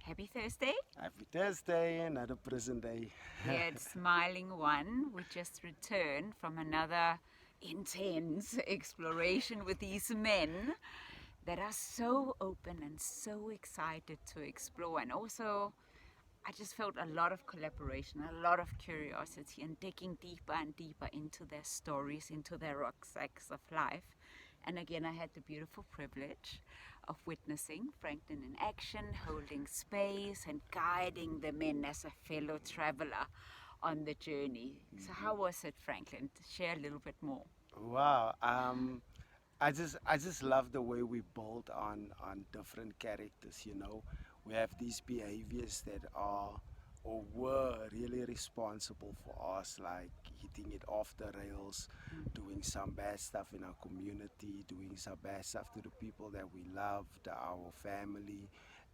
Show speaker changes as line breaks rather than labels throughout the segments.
Happy Thursday.
Happy Thursday, another prison day.
Here at Smiling One, we just returned from another intense exploration with these men that are so open and so excited to explore. And also, I just felt a lot of collaboration, a lot of curiosity, and digging deeper and deeper into their stories, into their rucksacks of life. And again, I had the beautiful privilege of witnessing Franklin in action, holding space and guiding the men as a fellow traveler on the journey. So how was it, Franklin? Share a little bit more.
Wow. I just love the way we build on different characters. We have these behaviors that are or were really responsible for us, like hitting it off the rails, doing some bad stuff in our community, doing some bad stuff to the people that we loved, our family,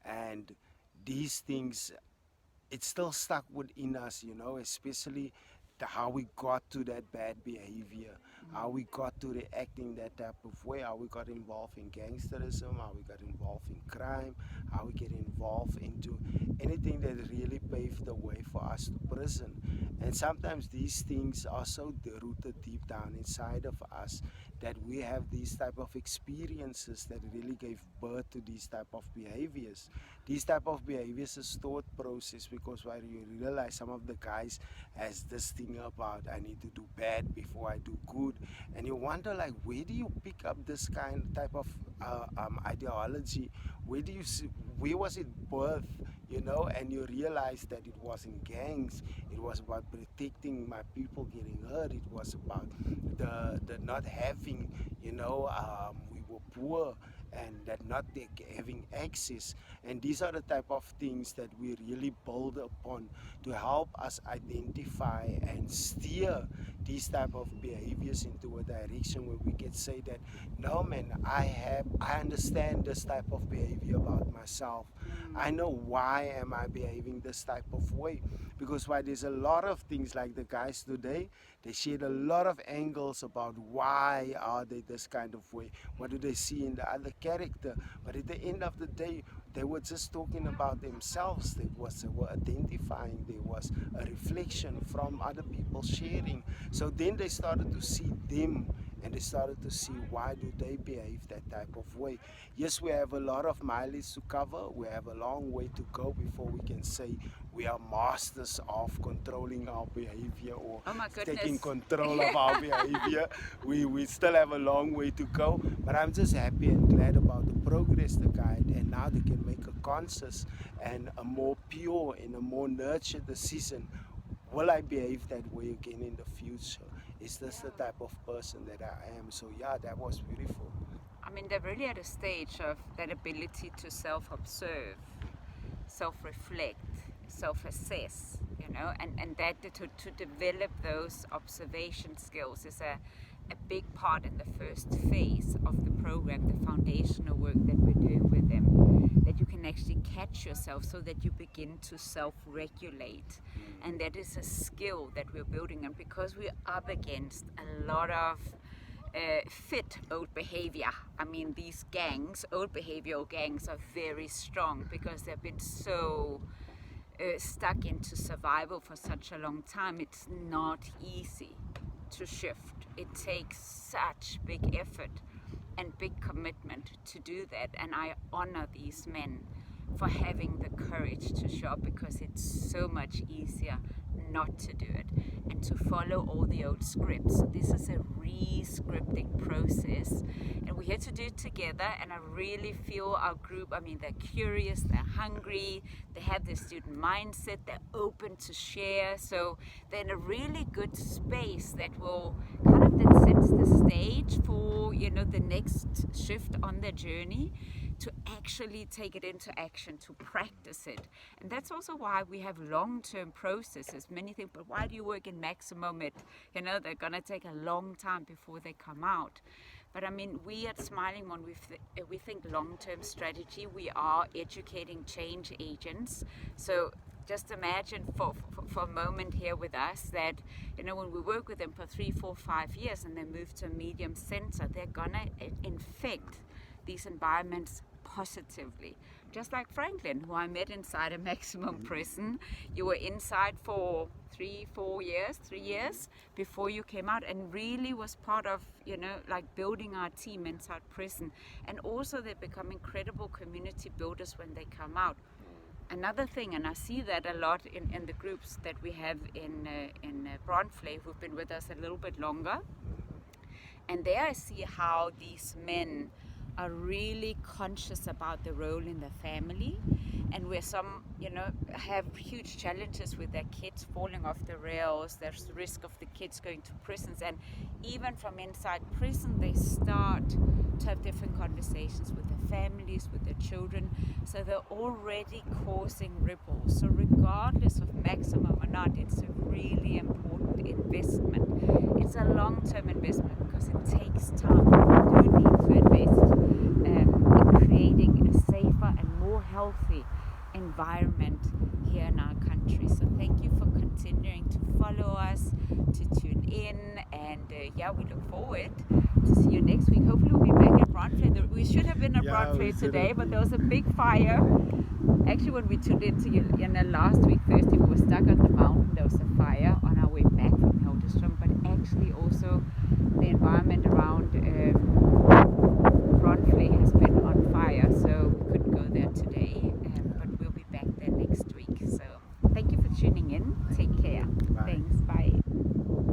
and these things, it's still stuck within us, especially how we got to that bad behavior, how we got to reacting that type of way, how we got involved in gangsterism, how we got involved in crime, how we get involved into anything that really paved the way for us to prison. And sometimes these things are so rooted deep down inside of us that we have these type of experiences that really gave birth to these type of behaviors. These type of behaviors is thought process, because while you realize some of the guys has this thing about I need to do bad before I do good, and you wonder, like, where do you pick up this type of ideology? Where was it birthed? And you realize that it was in gangs. It was about protecting my people getting hurt. It was about the not having, we were poor, and that not having access. And these are the type of things that we really build upon to help us identify and steer these type of behaviors into a direction where we can say that, no man, I understand this type of behavior about myself. I know why am I behaving this type of way, because why there's a lot of things, like the guys today, they shared a lot of angles about why are they this kind of way, what do they see in the other character. But at the end of the day, they were just talking about themselves. They were identifying. There was a reflection from other people sharing. So then they started to see them, and they started to see why do they behave that type of way. Yes, we have a lot of mileage to cover. We have a long way to go before we can say we are masters of controlling our behavior, or
Oh my
taking
goodness.
control of our behavior. We still have a long way to go, but I'm just happy and glad about the progress the guide, and now they can make a conscious and a more pure and a more nurtured decision. Will I behave that way again in the future? Is this the type of person that I am? So yeah, that was beautiful.
I mean, they're really at a stage of that ability to self-observe, self-reflect, self-assess, and that to develop those observation skills is a big part in the first phase of the program, the foundational work that we're doing with them, that you can actually catch yourself so that you begin to self-regulate. And that is a skill that we're building, and because we're up against a lot of fit old behavior. I mean, these gangs, old behavioral gangs, are very strong because they've been so stuck into survival for such a long time. It's not easy to shift. It takes such big effort and big commitment to do that, and I honor these men for having the courage to show up, because it's so much easier not to do it and to follow all the old scripts. So this is a re-scripting process, and we're here to do it together. And I really feel our group, I mean, they're curious, they're hungry, they have their student mindset, they're open to share. So they're in a really good space that will kind of then sets the stage for, the next shift on their journey, to actually take it into action, to practice it. And that's also why we have long-term processes. Many think, but why do you work in maximum? They're gonna take a long time before they come out. But I mean, we at Smiling One, we think long-term strategy. We are educating change agents. So just imagine for a moment here with us that, when we work with them for 3, 4, 5 years and they move to a medium center, they're gonna infect these environments positively. Just like Franklin, who I met inside a maximum prison. You were inside for 3 years before you came out, and really was part of, you know, like building our team inside prison. And also they become incredible community builders when they come out. Another thing, and I see that a lot in the groups that we have in Brandfleet, who've been with us a little bit longer. And there I see how these men are really conscious about the role in the family, and where some, you know, have huge challenges with their kids falling off the rails. There's the risk of the kids going to prisons, and even from inside prison they start to have different conversations with their families, with their children. So they're already causing ripples. So regardless of maximum or not, it's a really important investment. It's a long-term investment because it takes time. You do need to invest in creating a safer and more healthy environment here in our country. So thank you for continuing to follow us, to tune in, and we look forward to see you next week. Hopefully we'll be back at Brandfleet. We should have been at Brandfleet today, but there was a big fire. Actually, when we tuned into you last week Thursday, we were stuck on the mountain. There was a fire on our way back from Helderstroom, but actually also the environment around